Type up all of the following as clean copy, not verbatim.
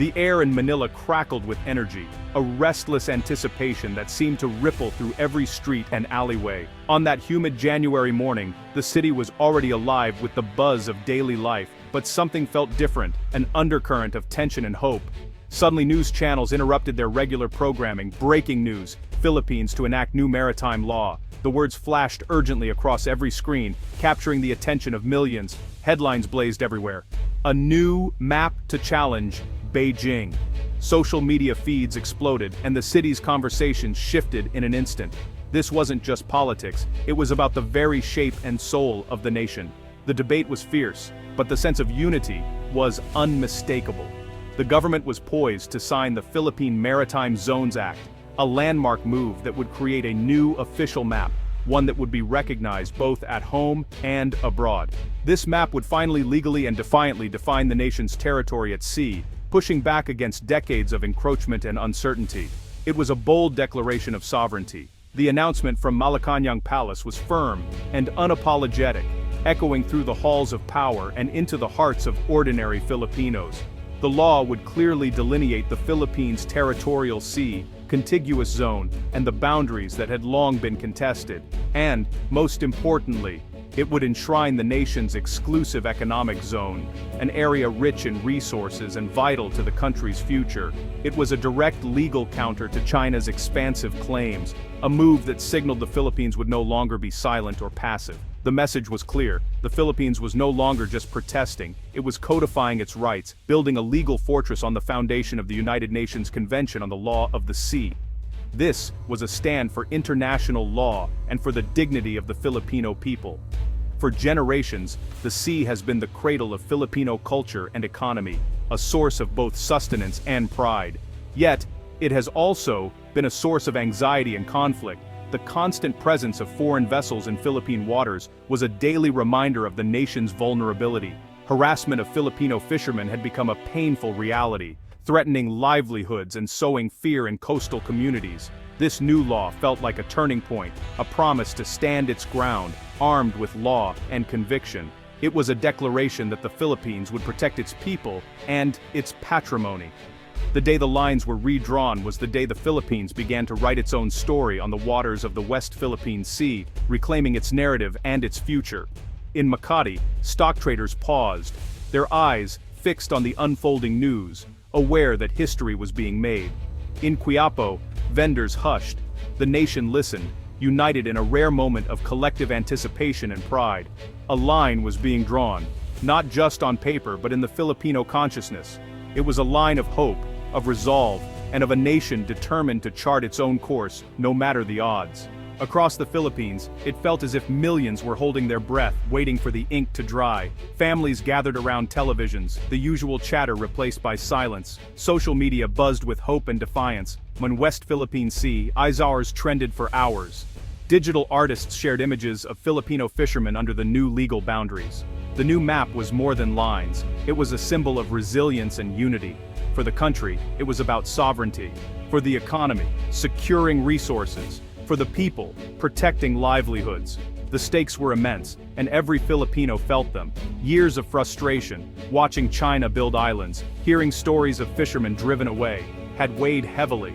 The air in Manila crackled with energy, a restless anticipation that seemed to ripple through every street and alleyway. On that humid January morning, the city was already alive with the buzz of daily life, but something felt different, an undercurrent of tension and hope. Suddenly news channels interrupted their regular programming. Breaking news: Philippines to enact new maritime law. The words flashed urgently across every screen, capturing the attention of millions. Headlines blazed everywhere. A new map to challenge Beijing. Social media feeds exploded, and the city's conversations shifted in an instant. This wasn't just politics, it was about the very shape and soul of the nation. The debate was fierce, but the sense of unity was unmistakable. The government was poised to sign the Philippine Maritime Zones Act, a landmark move that would create a new official map, one that would be recognized both at home and abroad. This map would finally legally and defiantly define the nation's territory at sea, pushing back against decades of encroachment and uncertainty. It was a bold declaration of sovereignty. The announcement from Malacañang Palace was firm and unapologetic, echoing through the halls of power and into the hearts of ordinary Filipinos. The law would clearly delineate the Philippines' territorial sea, contiguous zone, and the boundaries that had long been contested. And, most importantly, it would enshrine the nation's exclusive economic zone, an area rich in resources and vital to the country's future. It was a direct legal counter to China's expansive claims, a move that signaled the Philippines would no longer be silent or passive. The message was clear: the Philippines was no longer just protesting, it was codifying its rights, building a legal fortress on the foundation of the United Nations Convention on the Law of the Sea. This was a stand for international law and for the dignity of the Filipino people. For generations, the sea has been the cradle of Filipino culture and economy, a source of both sustenance and pride. Yet, it has also been a source of anxiety and conflict. The constant presence of foreign vessels in Philippine waters was a daily reminder of the nation's vulnerability. Harassment of Filipino fishermen had become a painful reality, threatening livelihoods and sowing fear in coastal communities. This new law felt like a turning point, a promise to stand its ground, armed with law and conviction. It was a declaration that the Philippines would protect its people and its patrimony. The day the lines were redrawn was the day the Philippines began to write its own story on the waters of the West Philippine Sea, reclaiming its narrative and its future. In Makati, stock traders paused, their eyes fixed on the unfolding news, aware that history was being made. In Quiapo, vendors hushed. The nation listened, united in a rare moment of collective anticipation and pride. A line was being drawn, not just on paper but in the Filipino consciousness. It was a line of hope, of resolve, and of a nation determined to chart its own course, no matter the odds. Across the Philippines, it felt as if millions were holding their breath, waiting for the ink to dry. Families gathered around televisions, the usual chatter replaced by silence. Social media buzzed with hope and defiance. When West Philippine Sea, hours trended for hours. Digital artists shared images of Filipino fishermen under the new legal boundaries. The new map was more than lines. It was a symbol of resilience and unity. For the country, it was about sovereignty. For the economy, securing resources. For the people, protecting livelihoods. The stakes were immense, and every Filipino felt them. Years of frustration, watching China build islands, hearing stories of fishermen driven away, had weighed heavily.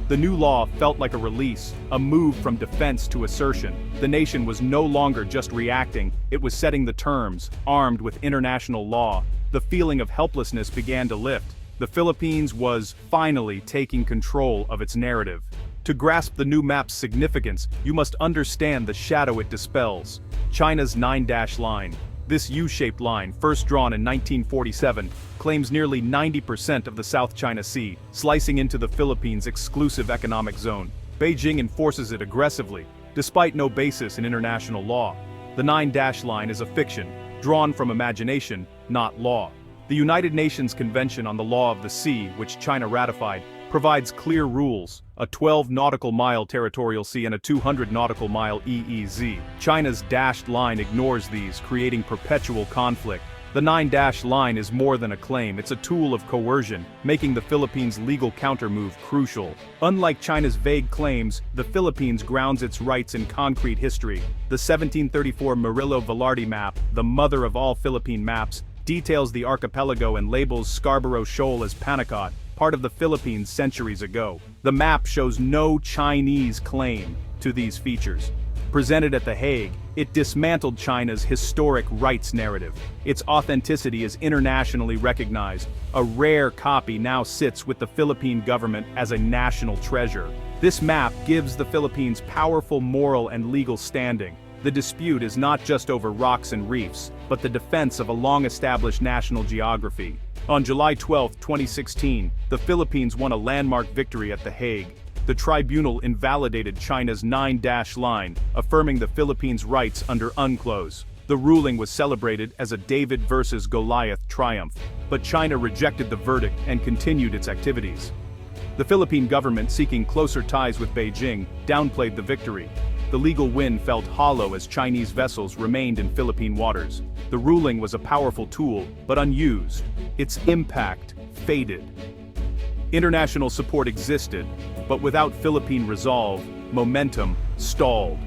The new law felt like a release, a move from defense to assertion. The nation was no longer just reacting, it was setting the terms, armed with international law. The feeling of helplessness began to lift. The Philippines was finally taking control of its narrative. To grasp the new map's significance, you must understand the shadow it dispels. China's 9-dash line. This U-shaped line, first drawn in 1947, claims nearly 90% of the South China Sea, slicing into the Philippines' exclusive economic zone. Beijing enforces it aggressively, despite no basis in international law. The 9-dash line is a fiction, drawn from imagination, not law. The United Nations Convention on the Law of the Sea, which China ratified, provides clear rules: a 12 nautical mile territorial sea and a 200 nautical mile EEZ. China's dashed line ignores these, creating perpetual conflict. The 9-dash line is more than a claim, it's a tool of coercion, making the Philippines' legal countermove crucial. Unlike China's vague claims, the Philippines grounds its rights in concrete history. The 1734 Murillo-Velarde map, the mother of all Philippine maps, details the archipelago and labels Scarborough Shoal as Panacot, part of the Philippines centuries ago. The map shows no Chinese claim to these features. Presented at The Hague, it dismantled China's historic rights narrative. Its authenticity is internationally recognized. A rare copy now sits with the Philippine government as a national treasure. This map gives the Philippines powerful moral and legal standing. The dispute is not just over rocks and reefs, but the defense of a long-established national geography. On July 12, 2016, the Philippines won a landmark victory at The Hague. The tribunal invalidated China's 9-dash line, affirming the Philippines' rights under UNCLOS. The ruling was celebrated as a David versus Goliath triumph, but China rejected the verdict and continued its activities. The Philippine government, seeking closer ties with Beijing, downplayed the victory. The legal win felt hollow as Chinese vessels remained in Philippine waters. The ruling was a powerful tool, but unused. Its impact faded. International support existed, but without Philippine resolve, momentum stalled.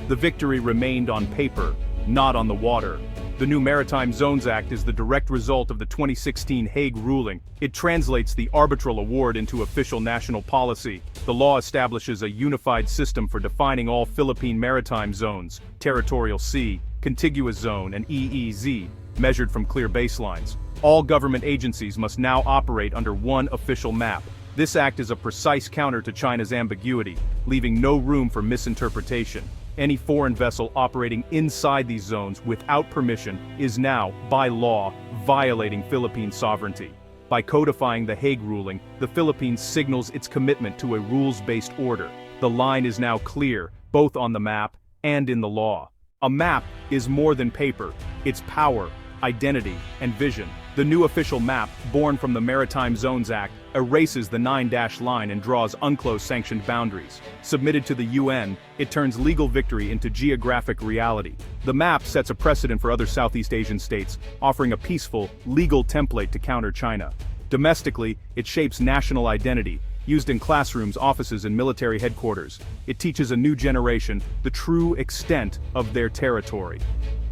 The victory remained on paper, not on the water. The new Maritime Zones Act is the direct result of the 2016 Hague ruling. It translates the arbitral award into official national policy. The law establishes a unified system for defining all Philippine maritime zones, territorial sea, contiguous zone, and EEZ, measured from clear baselines. All government agencies must now operate under one official map. This act is a precise counter to China's ambiguity, leaving no room for misinterpretation. Any foreign vessel operating inside these zones without permission is now, by law, violating Philippine sovereignty. By codifying the Hague ruling, the Philippines signals its commitment to a rules-based order. The line is now clear, both on the map and in the law. A map is more than paper. It's power, identity, and vision. The new official map, born from the Maritime Zones Act, erases the 9-dash line and draws UNCLOS-sanctioned boundaries. Submitted to the UN, it turns legal victory into geographic reality. The map sets a precedent for other Southeast Asian states, offering a peaceful, legal template to counter China. Domestically, it shapes national identity, used in classrooms, offices, and military headquarters. It teaches a new generation the true extent of their territory.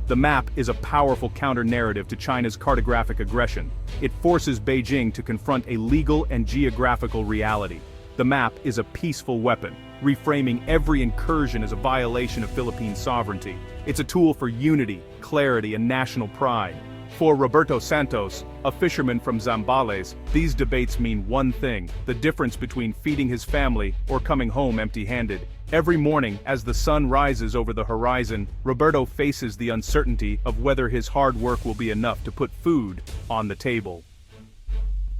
The map is a powerful counter-narrative to China's cartographic aggression. It forces Beijing to confront a legal and geographical reality. The map is a peaceful weapon, reframing every incursion as a violation of Philippine sovereignty. It's a tool for unity, clarity, and national pride. For Roberto Santos, a fisherman from Zambales, these debates mean one thing: the difference between feeding his family or coming home empty-handed. Every morning, as the sun rises over the horizon, Roberto faces the uncertainty of whether his hard work will be enough to put food on the table.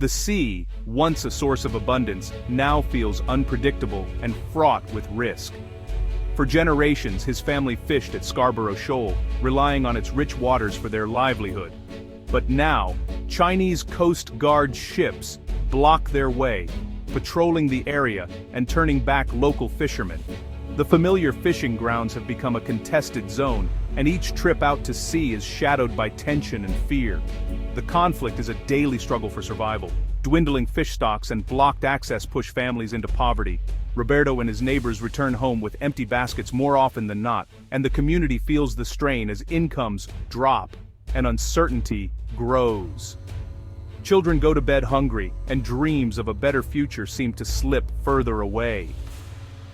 The sea, once a source of abundance, now feels unpredictable and fraught with risk. For generations, his family fished at Scarborough Shoal, relying on its rich waters for their livelihood. But now, Chinese Coast Guard ships block their way, patrolling the area and turning back local fishermen. The familiar fishing grounds have become a contested zone, and each trip out to sea is shadowed by tension and fear. The conflict is a daily struggle for survival. Dwindling fish stocks and blocked access push families into poverty. Roberto and his neighbors return home with empty baskets more often than not, and the community feels the strain as incomes drop and uncertainty grows. Children go to bed hungry, and dreams of a better future seem to slip further away.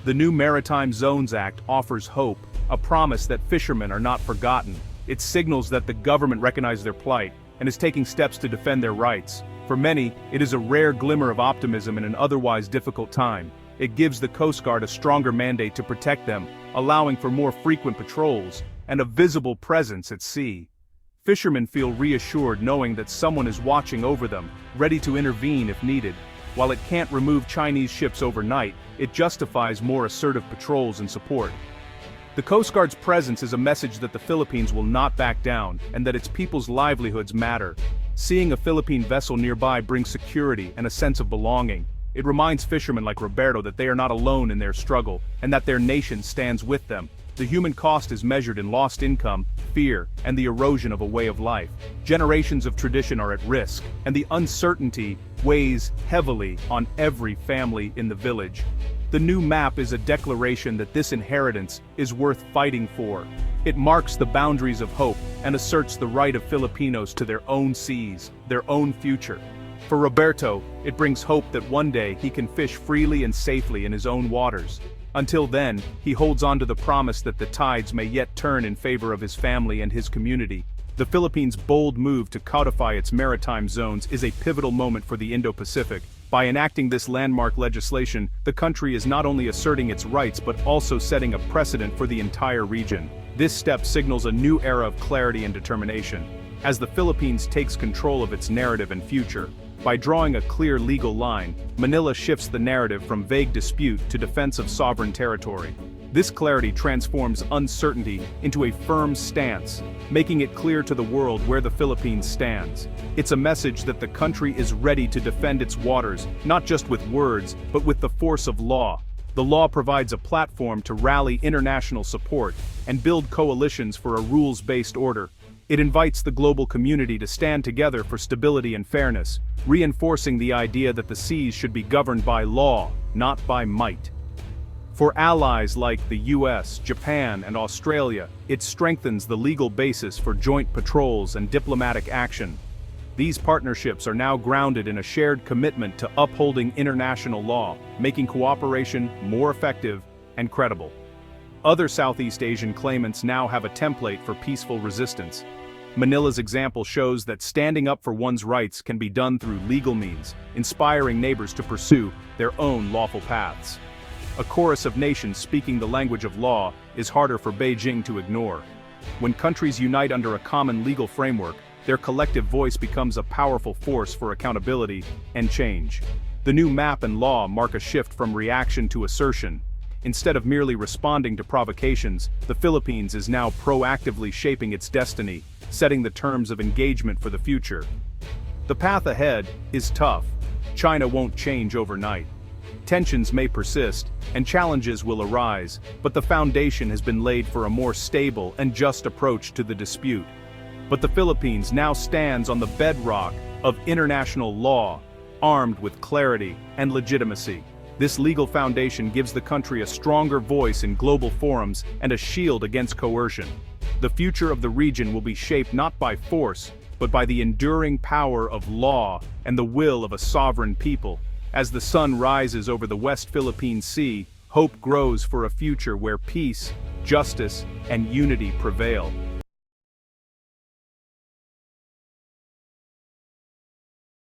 The new Maritime Zones Act offers hope, a promise that fishermen are not forgotten. It signals that the government recognizes their plight and is taking steps to defend their rights. For many, it is a rare glimmer of optimism in an otherwise difficult time. It gives the Coast Guard a stronger mandate to protect them, allowing for more frequent patrols and a visible presence at sea. Fishermen feel reassured knowing that someone is watching over them, ready to intervene if needed. While it can't remove Chinese ships overnight, it justifies more assertive patrols and support. The Coast Guard's presence is a message that the Philippines will not back down and that its people's livelihoods matter. Seeing a Philippine vessel nearby brings security and a sense of belonging. It reminds fishermen like Roberto that they are not alone in their struggle and that their nation stands with them. The human cost is measured in lost income, fear, and the erosion of a way of life. Generations of tradition are at risk, and the uncertainty weighs heavily on every family in the village. The new map is a declaration that this inheritance is worth fighting for. It marks the boundaries of hope and asserts the right of Filipinos to their own seas, their own future. For Roberto, it brings hope that one day he can fish freely and safely in his own waters. Until then, he holds on to the promise that the tides may yet turn in favor of his family and his community. The Philippines' bold move to codify its maritime zones is a pivotal moment for the Indo-Pacific. By enacting this landmark legislation, the country is not only asserting its rights but also setting a precedent for the entire region. This step signals a new era of clarity and determination, as the Philippines takes control of its narrative and future. By drawing a clear legal line, Manila shifts the narrative from vague dispute to defense of sovereign territory. This clarity transforms uncertainty into a firm stance, making it clear to the world where the Philippines stands. It's a message that the country is ready to defend its waters, not just with words, but with the force of law. The law provides a platform to rally international support and build coalitions for a rules-based order. It invites the global community to stand together for stability and fairness, reinforcing the idea that the seas should be governed by law, not by might. For allies like the US, Japan, and Australia, it strengthens the legal basis for joint patrols and diplomatic action. These partnerships are now grounded in a shared commitment to upholding international law, making cooperation more effective and credible. Other Southeast Asian claimants now have a template for peaceful resistance. Manila's example shows that standing up for one's rights can be done through legal means, inspiring neighbors to pursue their own lawful paths. A chorus of nations speaking the language of law is harder for Beijing to ignore. When countries unite under a common legal framework, their collective voice becomes a powerful force for accountability and change. The new map and law mark a shift from reaction to assertion. Instead of merely responding to provocations, the Philippines is now proactively shaping its destiny, setting the terms of engagement for the future. The path ahead is tough. China won't change overnight. Tensions may persist, and challenges will arise, but the foundation has been laid for a more stable and just approach to the dispute. But the Philippines now stands on the bedrock of international law, armed with clarity and legitimacy. This legal foundation gives the country a stronger voice in global forums and a shield against coercion. The future of the region will be shaped not by force, but by the enduring power of law and the will of a sovereign people. As the sun rises over the West Philippine Sea, hope grows for a future where peace, justice, and unity prevail.